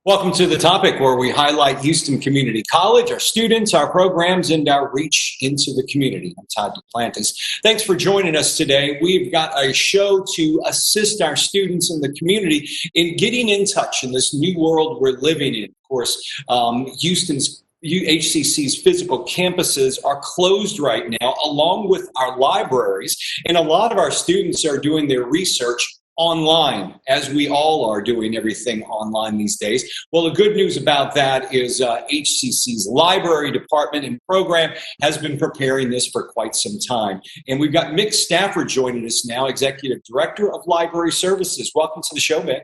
Welcome to The Topic, where we highlight Houston Community College, our students, our programs, and our reach into the community. I'm Todd Duplantis. Thanks for joining us today. We've got a show to assist our students in the community in getting in touch in this new world we're living in. Of course, Houston's HCC's physical campuses are closed right now, along with our libraries, and a lot of our students are doing their research online, as we all are doing everything online these days. Well, the good news about that is HCC's library department and program has been preparing this for quite some time. And we've got Mick Stafford joining us now, Executive Director of Library Services. Welcome to the show, Mick.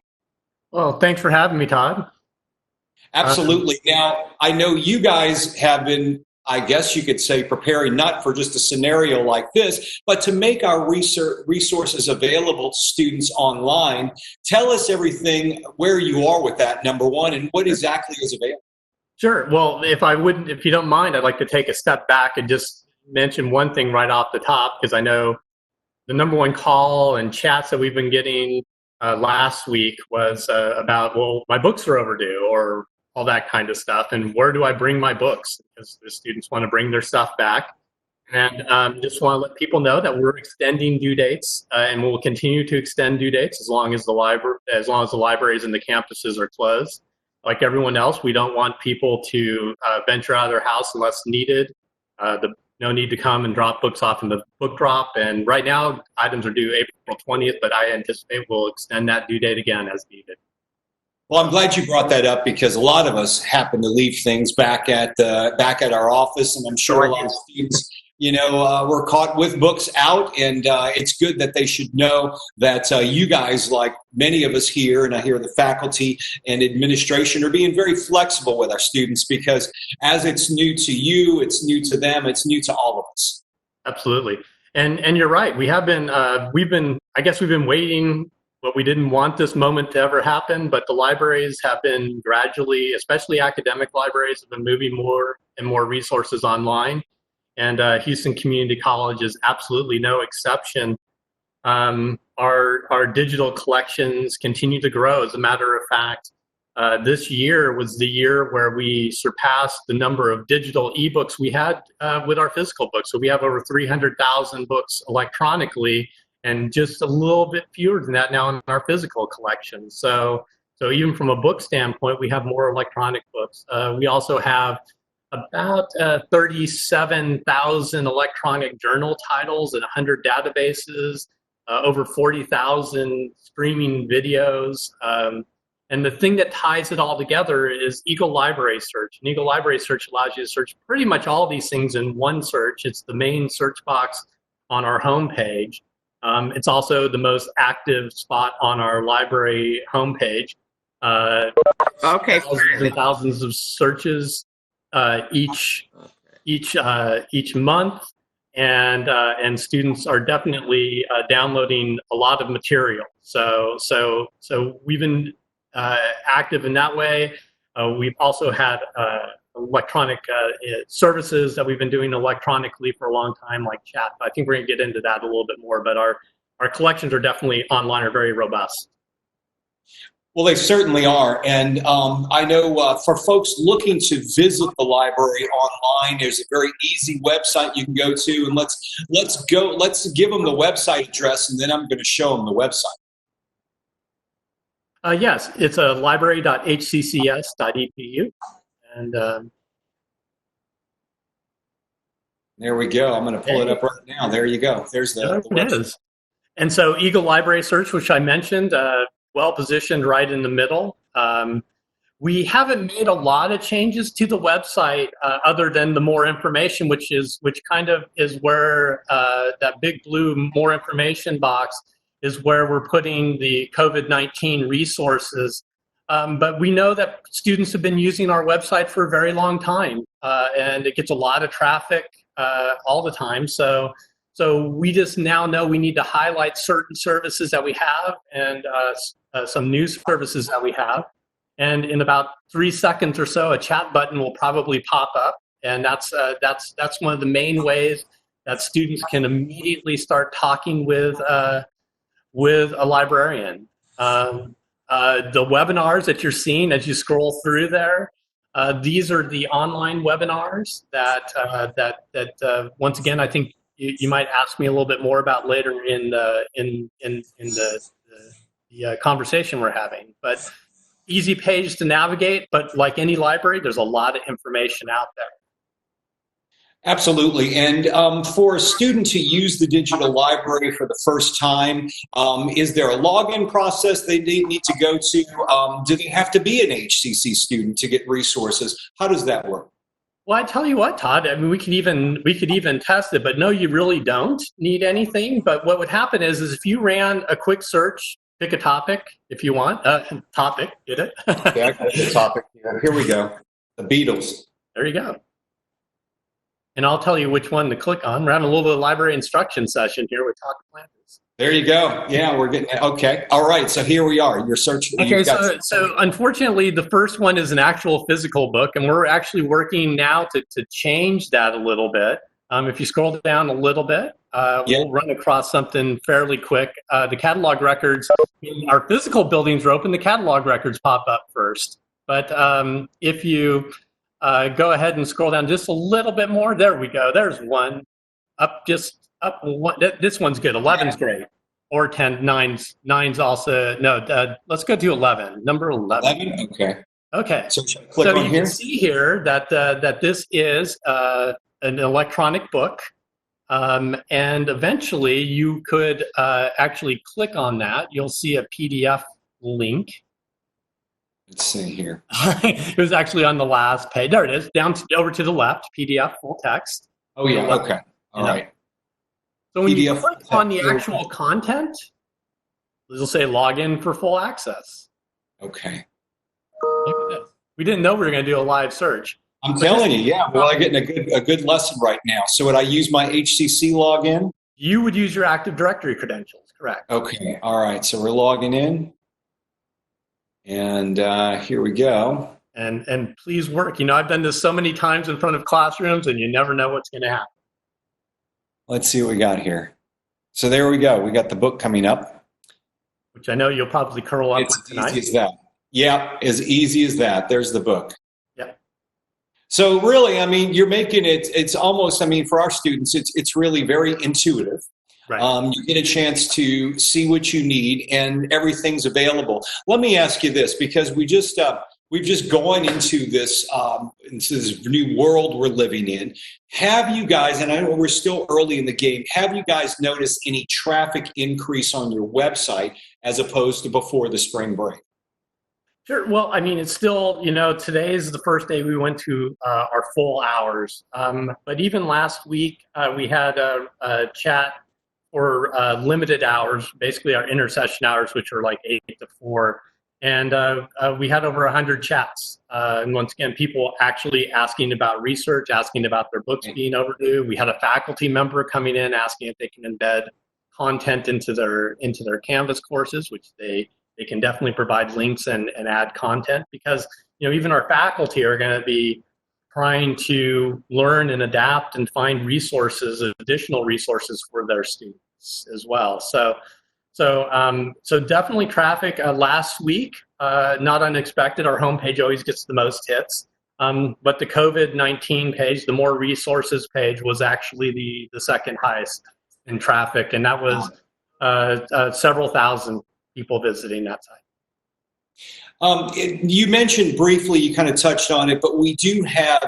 Well, thanks for having me, Todd. Absolutely. Now, I know you guys have been, I guess you could say, preparing not for just a scenario like this, but to make our resources available to students online. Tell us everything, where you are with that, number one, and what exactly is available. Sure. Well, if you don't mind, I'd like to take a step back and just mention one thing right off the top, because I know the number one call and chats that we've been getting last week was about, well, my books are overdue, or all that kind of stuff, and where do I bring my books? Because the students want to bring their stuff back. And just want to let people know that we're extending due dates, and we'll continue to extend due dates as long as the libraries and the campuses are closed. Like everyone else, we don't want people to venture out of their house unless needed. No need to come and drop books off in the book drop. And right now, items are due April 20th, but I anticipate we'll extend that due date again as needed. Well, I'm glad you brought that up, because a lot of us happen to leave things back at our office, and I'm sure a lot of students, were caught with books out, and it's good that they should know that you guys, like many of us here, and I hear the faculty and administration, are being very flexible with our students, because as it's new to you, it's new to them, it's new to all of us. Absolutely, and you're right. We've been waiting. But we didn't want this moment to ever happen, but the libraries have been gradually, especially academic libraries, have been moving more and more resources online. And Houston Community College is absolutely no exception. Our digital collections continue to grow. As a matter of fact, this year was the year where we surpassed the number of digital ebooks we had with our physical books. So we have over 300,000 books electronically, and just a little bit fewer than that now in our physical collection. So even from a book standpoint, we have more electronic books. We also have about 37,000 electronic journal titles and 100 databases, over 40,000 streaming videos. And the thing that ties it all together is Eagle Library Search. And Eagle Library Search allows you to search pretty much all these things in one search. It's the main search box on our homepage. It's also the most active spot on our library homepage. Thousands and thousands of searches each month, and students are definitely downloading a lot of material. So we've been active in that way. We've also had electronic services that we've been doing electronically for a long time, like chat. I think we're going to get into that a little bit more, but our collections are definitely online, are very robust. Well, they certainly are. And I know for folks looking to visit the library online, there's a very easy website you can go to. And let's give them the website address, and then I'm going to show them the website. Yes, it's library.hccs.edu. And there we go. I'm going to pull it up right now. There you go. There's the website. And so Eagle Library Search, which I mentioned, well positioned right in the middle. We haven't made a lot of changes to the website other than the more information, which kind of is where that big blue more information box is where we're putting the COVID-19 resources. But we know that students have been using our website for a very long time, and it gets a lot of traffic all the time. So we just now know we need to highlight certain services that we have and some new services that we have. And in about 3 seconds or so, a chat button will probably pop up, and that's one of the main ways that students can immediately start talking with a librarian. The webinars that you're seeing as you scroll through there, these are the online webinars that once again, I think you might ask me a little bit more about later in the conversation we're having. But easy page to navigate, but like any library, there's a lot of information out there. Absolutely. And for a student to use the digital library for the first time, is there a login process they need to go to? Do they have to be an HCC student to get resources? How does that work? Well, I tell you what, Todd, I mean, we could even test it, but no, you really don't need anything. But what would happen is if you ran a quick search, pick a topic if you want. Topic, get it? Yeah, that's the topic. Here we go. The Beatles. There you go. And I'll tell you which one to click on. We're having a little bit of library instruction session here with Todd Duplantis. There you go. Yeah, we're getting okay. All right, so here we are. You're searching. Okay, so unfortunately, the first one is an actual physical book, and we're actually working now to change that a little bit. If you scroll down a little bit, we'll run across something fairly quick. The catalog records, our physical buildings are open. The catalog records pop up first. But if you go ahead and scroll down just a little bit more, there we go. There's one. Up one. This one's good. 11's great. Or 10, 9's also. No, let's go to 11. Number 11. 11? Okay. Okay. So should I click on you here? Can see here that this is an electronic book. And eventually you could actually click on that. You'll see a PDF link. Let's see here. It was actually on the last page. There it is, over to the left, PDF full text. Oh, yeah, okay. All right. So when you click on the actual content, it'll say login for full access. Okay. Look at this. We didn't know we were going to do a live search. I'm telling you, yeah. Well, I'm getting a good lesson right now. So would I use my HCC login? You would use your Active Directory credentials, correct. Okay. All right. So we're logging in. And here we go. And please work. You know, I've done this so many times in front of classrooms, and you never know what's going to happen. Let's see what we got here. So there we go. We got the book coming up. Which I know you'll probably curl up with tonight. It's as easy as that. Yeah, as easy as that. There's the book. Yep. So really, I mean, you're making it, it's almost, I mean, for our students, it's really very intuitive. Right. You get a chance to see what you need, and everything's available. Let me ask you this, because we've just gone into this new world we're living in. Have you guys, and I know we're still early in the game, have you guys noticed any traffic increase on your website as opposed to before the spring break? Sure. Well, I mean, it's still, you know, today is the first day we went to our full hours. But even last week, we had a chat for limited hours, basically our intersession hours, which are like 8 to 4. And we had over 100 chats. And once again, people actually asking about research, asking about their books being overdue. We had a faculty member coming in asking if they can embed content into their Canvas courses, which they can definitely provide links and add content, because, you know, even our faculty are going to be trying to learn and adapt and find resources, additional resources for their students as well. So definitely traffic. Last week, not unexpected, our homepage always gets the most hits. But the COVID-19 page, the more resources page, was actually the second highest in traffic, and that was several thousand people visiting that site. You mentioned briefly, you kind of touched on it, but we do have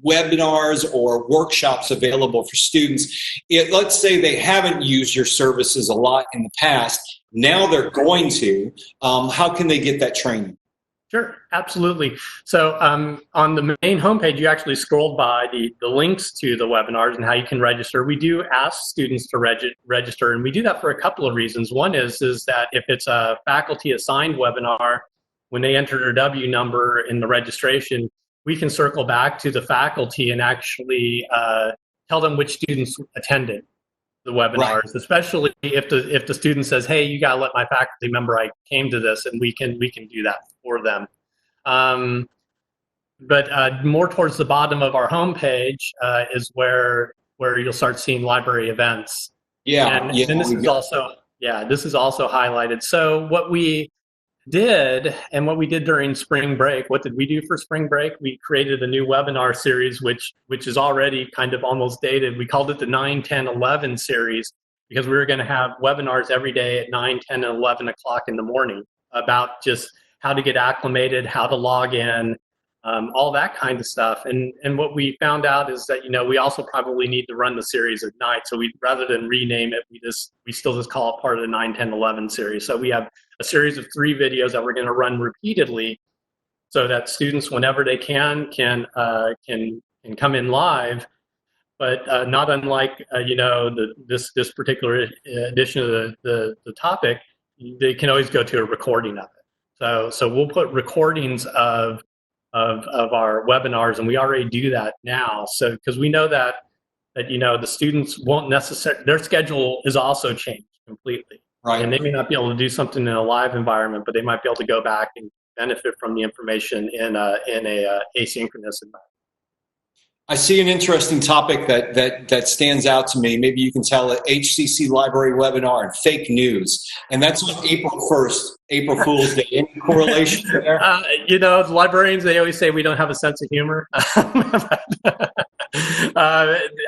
webinars or workshops available for students. Let's say they haven't used your services a lot in the past. Now they're going to. How can they get that training? Sure, absolutely. So on the main homepage, you actually scrolled by the links to the webinars and how you can register. We do ask students to register, and we do that for a couple of reasons. One is that if it's a faculty assigned webinar, when they enter their W number in the registration, we can circle back to the faculty and actually tell them which students attended the webinars, right. Especially if the student says, "Hey, you gotta let my faculty member, I came to this," and we can do that for them. But more towards the bottom of our homepage is where you'll start seeing library events. Yeah, and this is also Yeah, this is also highlighted. So what we did and what we did during spring break, what did we do for spring break? We created a new webinar series, which is already kind of almost dated. We called it the 9, 10, 11 series because we were going to have webinars every day at 9, 10, and 11 o'clock in the morning about just how to get acclimated, how to log in, all that kind of stuff. And what we found out is that, we also probably need to run the series at night. So rather than rename it, we still just call it part of the 9, 10, 11 series. So we have a series of 3 videos that we're going to run repeatedly so that students, whenever they can come in live. But not unlike, this particular edition of the topic, they can always go to a recording of it. So we'll put recordings of our webinars, and we already do that now. So because we know that the students won't necessarily, their schedule is also changed completely. Right. And they may not be able to do something in a live environment, but they might be able to go back and benefit from the information in a asynchronous environment. I see an interesting topic that stands out to me. Maybe you can tell it, HCC Library webinar and fake news. And that's on April 1st, April Fool's Day. Any correlation there? The librarians, they always say we don't have a sense of humor.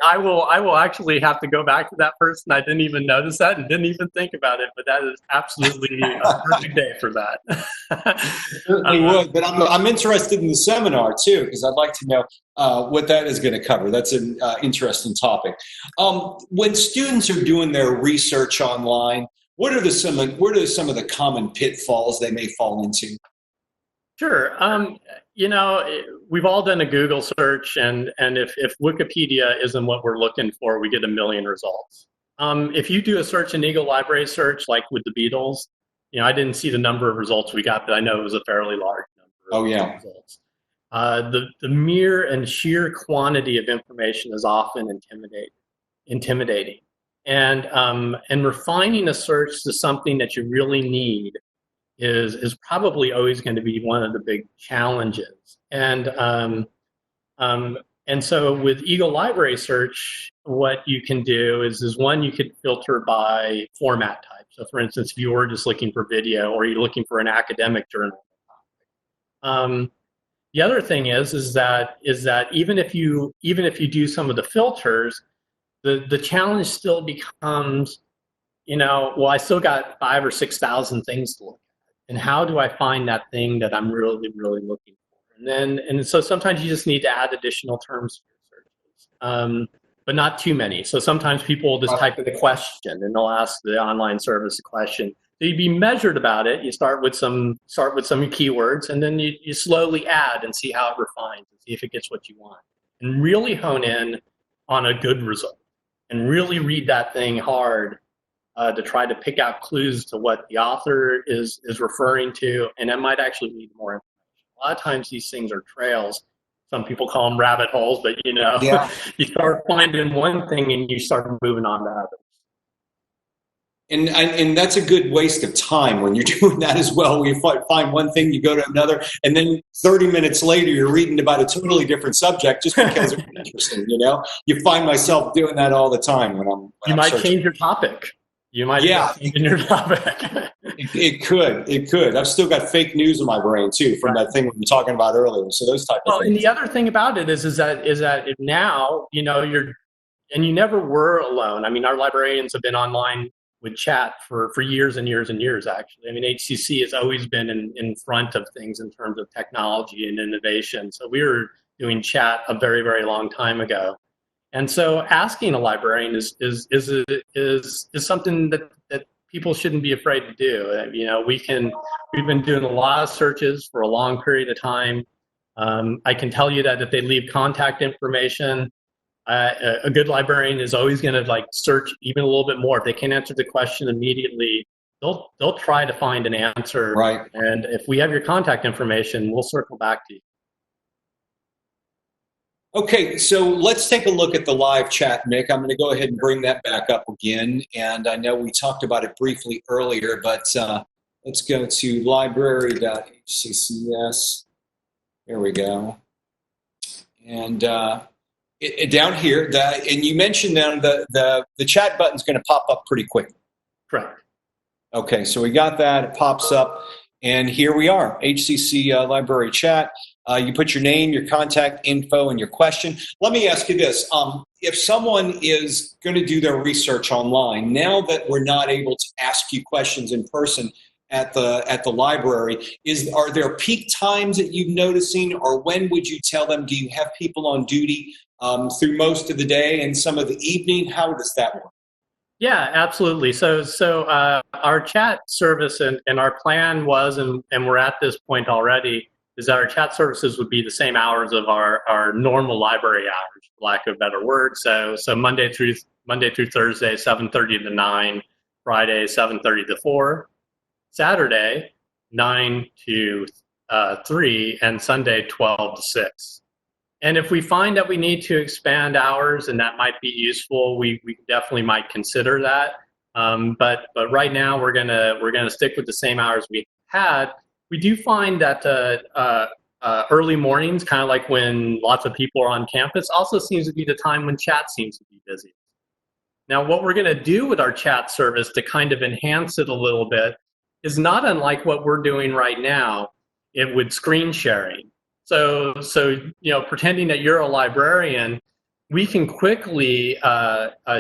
I will actually have to go back to that person. I didn't even notice that and didn't even think about it, but that is absolutely a perfect day for that. Certainly would, but I'm interested in the seminar too, because I'd like to know what that is going to cover. That's an interesting topic. When students are doing their research online, what are some of the common pitfalls they may fall into? Sure. We've all done a Google search, and if Wikipedia isn't what we're looking for, we get a million results. If you do a search in Eagle Library search, like with the Beatles, I didn't see the number of results we got, but I know it was a fairly large number of results. The mere and sheer quantity of information is often intimidating. And refining a search to something that you really need is probably always going to be one of the big challenges. And so with Eagle Library Search, what you can do is one, you could filter by format type. So for instance, if you were just looking for video or you're looking for an academic journal. The other thing is that even if you do some of the filters, the challenge still becomes, I still got 5,000 or 6,000 things to look at. And how do I find that thing that I'm really, really looking for? And so sometimes you just need to add additional terms to your searches, but not too many. So sometimes people will just type in a question and they'll ask the online service a question. So you be measured about it. You start with some keywords, and then you slowly add and see how it refines and see if it gets what you want. And really hone in on a good result and really read that thing hard. To try to pick out clues to what the author is referring to, and that might actually lead to more information. A lot of times these things are trails. Some people call them rabbit holes, but you start finding one thing and you start moving on to others. And that's a good waste of time when you're doing that as well. Where you find one thing, you go to another, and then 30 minutes later you're reading about a totally different subject just because it's interesting. You find myself doing that all the time when I'm searching. Change your topic. You might change your topic. It could. I've still got fake news in my brain too from that thing we were talking about earlier. So those type of things. And the other thing about it is that now you never were alone. I mean, our librarians have been online with chat for years and years and years. Actually, I mean, HCC has always been in front of things in terms of technology and innovation. So we were doing chat a very, very long time ago. And so asking a librarian is something that people shouldn't be afraid to do. We've been doing a lot of searches for a long period of time. I can tell you that if they leave contact information, a good librarian is always going to search even a little bit more. If they can't answer the question immediately, they'll try to find an answer. Right. And if we have your contact information, we'll circle back to you. Okay, so let's take a look at the live chat, Mick. I'm going to go ahead and bring that back up again. And I know we talked about it briefly earlier, but let's go to library.hccs. There we go. And down here, and you mentioned down the chat button's going to pop up pretty quickly. Correct. Okay, so we got that. It pops up, and here we are, HCC Library chat. You put your name, your contact info, and your question. Let me ask you this. If someone is going to do their research online, now that we're not able to ask you questions in person at the library, are there peak times that you're noticing, or when would you tell them? Do you have people on duty through most of the day and some of the evening? How does that work? Yeah, absolutely. So our chat service and our plan was, and we're at this point already, is that our chat services would be the same hours of our normal library hours, for lack of a better word. So Monday through Thursday, 7:30 to 9, Friday, 7:30 to 4, Saturday, 9 to 3, and Sunday, 12 to 6. And if we find that we need to expand hours and that might be useful, we definitely might consider that. But right now we're gonna stick with the same hours we had. We do find that early mornings, kind of like when lots of people are on campus, also seems to be the time when chat seems to be busy. Now, what we're going to do with our chat service to kind of enhance it a little bit is not unlike what we're doing right now with screen sharing. So pretending that you're a librarian, we can quickly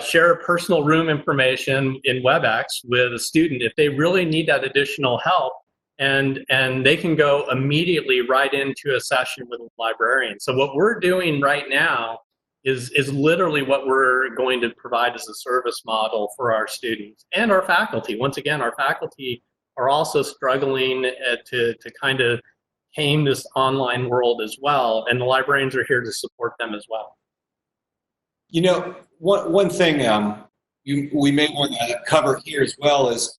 share personal room information in WebEx with a student if they really need that additional help, and they can go immediately right into a session with a librarian. So what we're doing right now is literally what we're going to provide as a service model for our students and our faculty. Once again, our faculty are also struggling to kind of tame this online world as well, and the librarians are here to support them as well. You know, one thing we may want to cover here as well is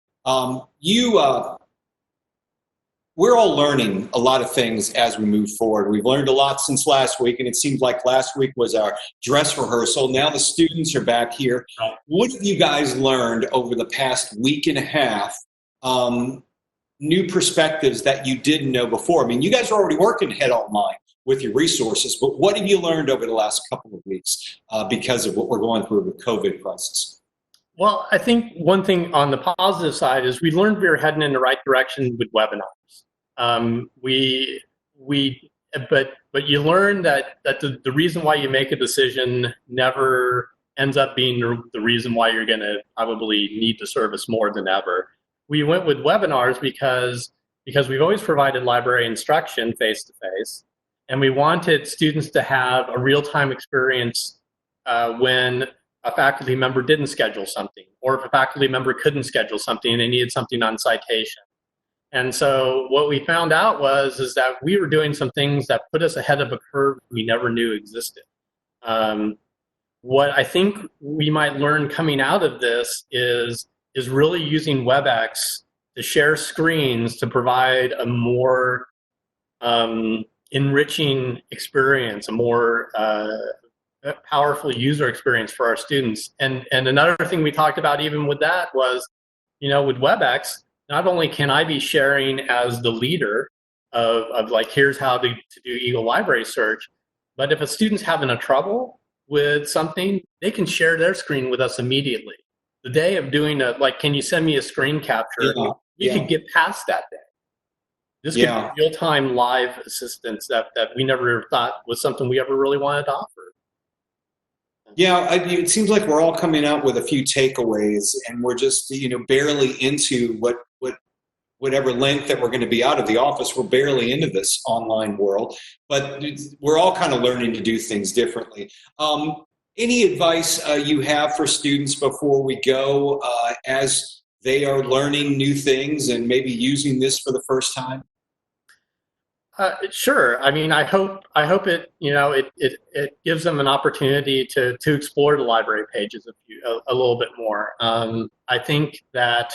we're all learning a lot of things as we move forward. We've learned a lot since last week, and it seems like last week was our dress rehearsal. Now the students are back here. Right. What have you guys learned over the past week and a half? New perspectives that you didn't know before? I mean, you guys are already working head online with your resources, but what have you learned over the last couple of weeks because of what we're going through with COVID crisis? Well, I think one thing on the positive side is we learned we were heading in the right direction with webinars. But you learn that the reason why you make a decision never ends up being the reason why you're going to probably need the service more than ever. We went with webinars because we've always provided library instruction face-to-face, and we wanted students to have a real-time experience when a faculty member didn't schedule something, or if a faculty member couldn't schedule something and they needed something on citation. And so what we found out is that we were doing some things that put us ahead of a curve we never knew existed. What I think we might learn coming out of this is really using WebEx to share screens to provide a more enriching experience, a more powerful user experience for our students. And another thing we talked about even with that was, with WebEx, not only can I be sharing as the leader of like, here's how to do Eagle Library Search, but if a student's having a trouble with something, they can share their screen with us immediately. The day of doing can you send me a screen capture? You could get past that day. This could be real-time live assistance that we never thought was something we ever really wanted to offer. Yeah, it seems like we're all coming out with a few takeaways, and we're just barely into whatever length that we're going to be out of the office. We're barely into this online world, but we're all kind of learning to do things differently. Any advice you have for students before we go as they are learning new things and maybe using this for the first time? Sure. I mean, I hope it it gives them an opportunity to explore the library pages a little bit more. I think that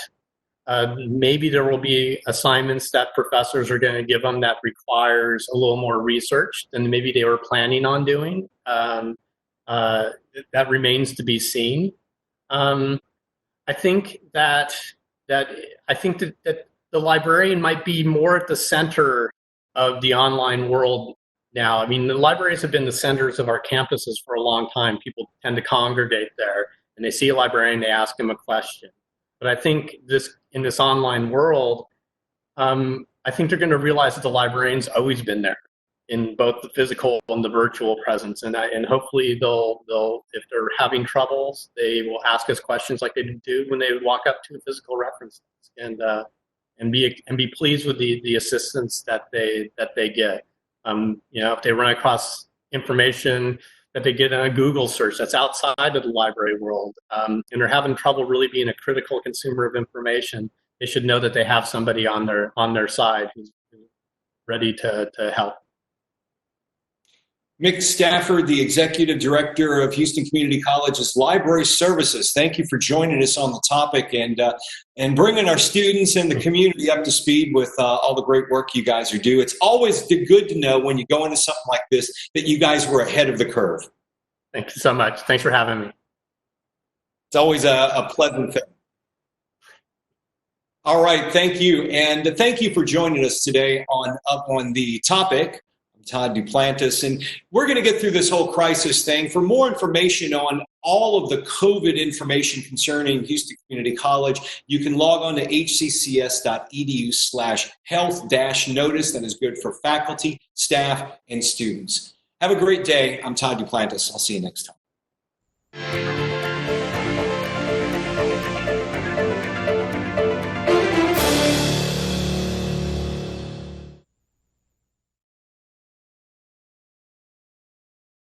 maybe there will be assignments that professors are going to give them that requires a little more research than maybe they were planning on doing. That remains to be seen. I think that the librarian might be more at the center of the online world now. I mean, the libraries have been the centers of our campuses for a long time. People tend to congregate there, and they see a librarian, they ask him a question. But I think in this online world, I think they're going to realize that the librarian's always been there in both the physical and the virtual presence, and hopefully they'll if they're having troubles, they will ask us questions like they do when they walk up to a physical reference desk, and be pleased with the assistance that they get. If they run across information that they get in a Google search that's outside of the library world, and they're having trouble really being a critical consumer of information, they should know that they have somebody on their side who's ready to help. Mick Stafford, the Executive Director of Houston Community College's Library Services. Thank you for joining us on the topic and bringing our students and the community up to speed with all the great work you guys are doing. It's always good to know when you go into something like this that you guys were ahead of the curve. Thank you so much. Thanks for having me. It's always a pleasant thing. All right, thank you. And thank you for joining us today on the topic. Todd Duplantis, and we're going to get through this whole crisis thing. For more information on all of the COVID information concerning Houston Community College, you can log on to hccs.edu/health-notice. That is good for faculty, staff, and students. Have a great day. I'm Todd Duplantis. I'll see you next time.